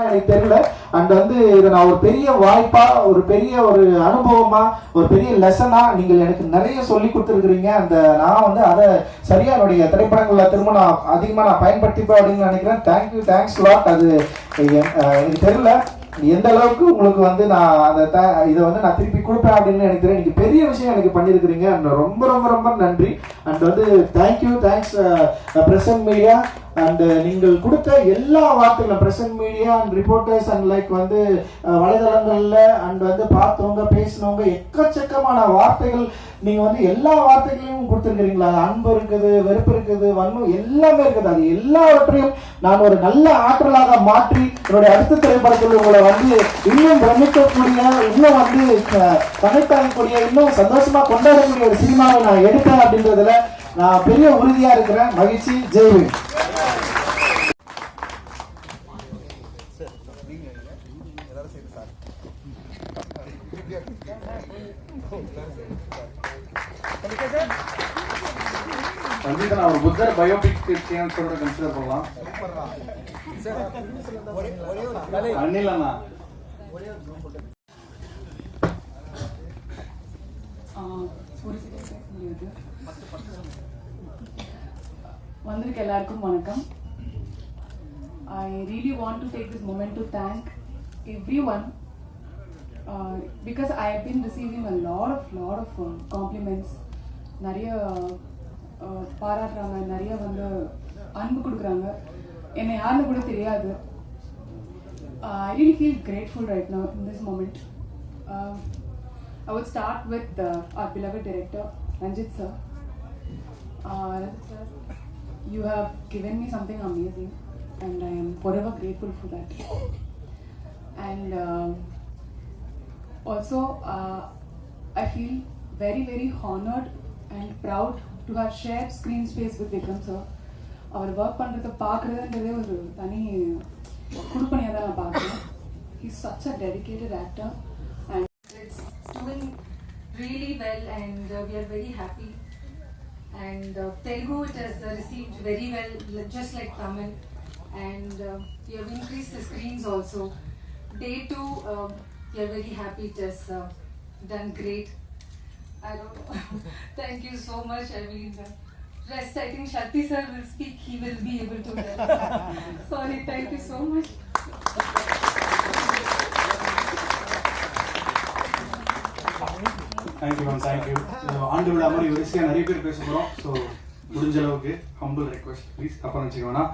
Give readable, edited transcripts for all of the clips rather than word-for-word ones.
எனக்கு தெரியல. அண்ட் இதை நான் ஒரு பெரிய வாய்ப்பா, ஒரு பெரிய ஒரு அனுபவமா, ஒரு பெரிய லெசனா நீங்கள் எனக்கு நிறைய சொல்லி கொடுத்துருக்கிறீங்க. அந்த நான் அதை சரியா என்னுடைய திரைப்படங்கள்ல திரும்ப நான் அதிகமா நான் பயன்படுத்திப்பேன் அப்படின்னு நினைக்கிறேன். Thanks lot. அது எனக்கு தெரியல எந்த அளவுக்கு உங்களுக்கு நான் இதை நான் திருப்பி கொடுப்பேன் அப்படின்னு எனக்கு தெரியும். நீங்க பெரிய விஷயம் எனக்கு பண்ணியிருக்கிறீங்க. ரொம்ப ரொம்ப ரொம்ப நன்றி. And thanks present media. And நீங்கள் கொடுத்த எல்லா வார்த்தைகளும் present media and reporters and வலைதளங்கள்ல அண்ட் பார்த்தவங்க பேசினவங்க எக்கச்சக்கமான வார்த்தைகள் நீங்க எல்லா வார்த்தைகளையும் கொடுத்துருக்கிறீங்களா. அன்பு இருக்குது, வெறுப்பு இருக்குது, வன்மம் எல்லாமே இருக்குது. அது எல்லாவற்றையும் நான் ஒரு நல்ல ஆற்றலாக மாற்றி என்னுடைய அடுத்த திரைப்படத்தில் உங்களை இன்னும் பிரமிக்கக்கூடிய, இன்னும் கனெக்ட் ஆகக்கூடிய, இன்னும் சந்தோஷமா கொண்டாடக்கூடிய ஒரு சினிமாவை நான் எடுப்பேன் அப்படின்றதுல நான் பெரிய உறுதியா இருக்கிறேன். மகிழ்ச்சி. ஜெய்வின். நான் ஒரு புத்தர் பயோபிக் சொல்ற கன்சிடர் பண்ணலாம். அண்ணில் அண்ணா வந்திருக்க எல்லாருக்கும் வணக்கம். I really want to take this moment to thank everyone because I have been receiving a lot of compliments. நிறைய பாராட்டுறாங்க, நிறைய அன்பு கொடுக்குறாங்க. என்னை யாருன்னு கூட தெரியாது. I really feel grateful right now in this moment. I would start with our beloved director Ranjit sir. Ranjit sir, you have given me something amazing and I am forever grateful for that. And also I feel very very honored and proud to have shared screen space with Vikram sir. அவர் work பண்ணுறதை பார்க்குறதுன்றதே ஒரு தனி குடுப்பனையாக தான் நான் பார்க்குறேன். He's such a dedicated actor and it's doing really well and we are very happy. And Telugu it has received very well, just like Tamil, and we have increased the screens also. Day 2 we are very happy, it has done great. I don't know. Thank you so much. I mean, rest I think Shakti sir will speak. He will be able to tell. Sorry. Thank you so much. Thank you, thank you. ஆண்டு விழா மாதிரி வரிசையாக நிறைய பேர் பேச போகிறோம். So முடிஞ்ச அளவுக்கு ஹம்பிள் ரெக்வெஸ்ட் ப்ளீஸ் தப்பாக நினச்சிக்க வேணாம்.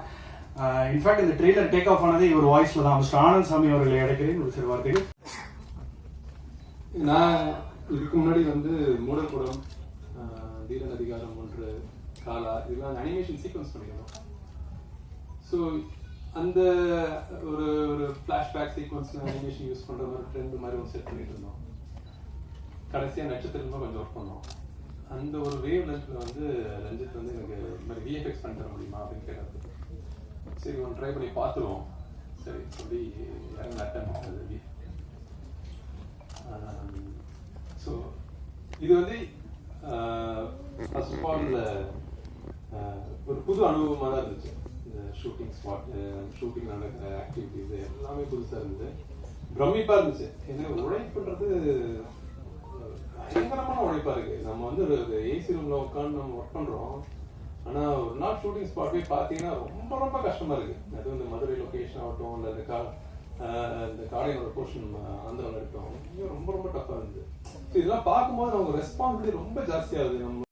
இன்ஃபேக்ட் இந்த ட்ரெய்லர் டேக் ஆஃப் ஆனதே இவர் வாய்ஸில் தான். மிஸ்டர் ஆனந்த் சாமி அவர்களை அடைக்கிறேன் ஒரு சில வார்த்தைகள். நான் இதுக்கு முன்னாடி மூடக்குடம், தீரன் அதிகாரம் 1, காலா இதெல்லாம் அனிமேஷன் சீக்வன்ஸ் பண்ணியிருந்தோம். ஸோ அந்த ஒரு ஃப்ளாஷ்பேக் சீக்வன்ஸில் அனிமேஷன் யூஸ் பண்ணுற மாதிரி ட்ரெண்ட் மாதிரி செட் பண்ணிட்டு இருந்தோம். கடைசியாக நட்சத்திரமாக கொஞ்சம் ஒர்க் பண்ணோம். அந்த ஒரு வேவ் லென்த்தில் ரஞ்சித் எனக்கு இந்த மாதிரி விஎஃப்எக்ஸ் பண்ணி தர முடியுமா அப்படின்னு கேட்டார். சரி ஒன்று ட்ரை பண்ணி பார்த்துருவோம் சரி சொல்லி இறங்க அட்டன் பண்ணது. ஸோ இது ஃபர்ஸ்ட் ஆஃப் ஆல் ஒரு புது அனுபவமாக தான் இருந்துச்சு. இந்த ஷூட்டிங் ஸ்பாட்டு, ஷூட்டிங் நடக்கிற ஆக்டிவிட்டிஸ் எல்லாமே புதுசாக இருந்தது, பிரமிப்பாக இருந்துச்சு. ஏன்னா உழைப்புன்றது பயங்கரமான உழைப்பாக இருக்குது. நம்ம ஒரு ஏசி ரூமில் உட்காந்து நம்ம ஒர்க் பண்ணுறோம். ஆனால் ஒரு நாள் ஷூட்டிங் ஸ்பாட் போய் பார்த்தீங்கன்னா ரொம்ப ரொம்ப கஷ்டமாக இருக்குது. அது இந்த மதுரை லொக்கேஷன் ஆகட்டும், இல்லை இந்த காலையோட போர்ஷன் ஆந்திராவில் இருக்கட்டும், ரொம்ப ரொம்ப டஃப்பாக இருந்தது. ஸோ இதெல்லாம் பார்க்கும்போது நமக்கு ரெஸ்பான்சிபிலிட்டி ரொம்ப ஜாஸ்தியாகுது. நம்ம